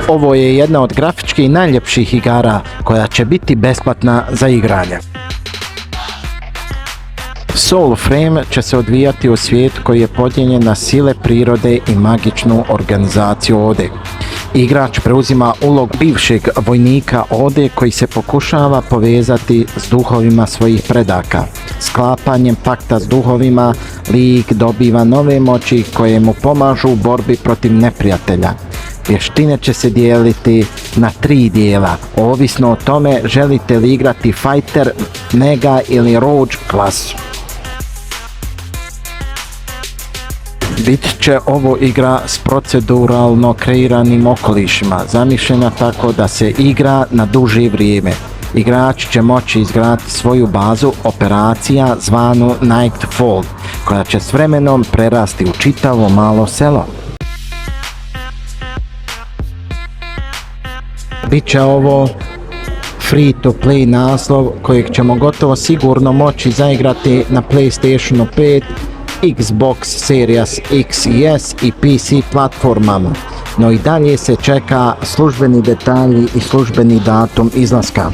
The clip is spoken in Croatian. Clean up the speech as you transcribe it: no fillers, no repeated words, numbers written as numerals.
Ovo je jedna od grafički najljepših igara koja će biti besplatna za igranje. Soul Frame će se odvijati u svijetu koji je podijeljen na sile prirode i magičnu organizaciju Ovdje. Igrač preuzima ulog bivšeg vojnika Ovdje koji se pokušava povezati s duhovima svojih predaka. Sklapanjem pakta s duhovima, lik dobiva nove moći koje mu pomažu u borbi protiv neprijatelja. Vještine će se dijeliti na 3 dijela, ovisno o tome želite li igrati fighter, mega ili rogue klasu. Bit će ovo igra s proceduralno kreiranim okolišima, zamišljena tako da se igra na duže vrijeme. Igrač će moći izgraditi svoju bazu operacija zvanu Nightfall, koja će s vremenom prerasti u čitavo malo selo. Biće ovo free to play naslov kojeg ćemo gotovo sigurno moći zaigrati na PlayStationu 5, Xbox Series X i S i PC platformama, no i dalje se čeka službeni detalji i službeni datum izlaska.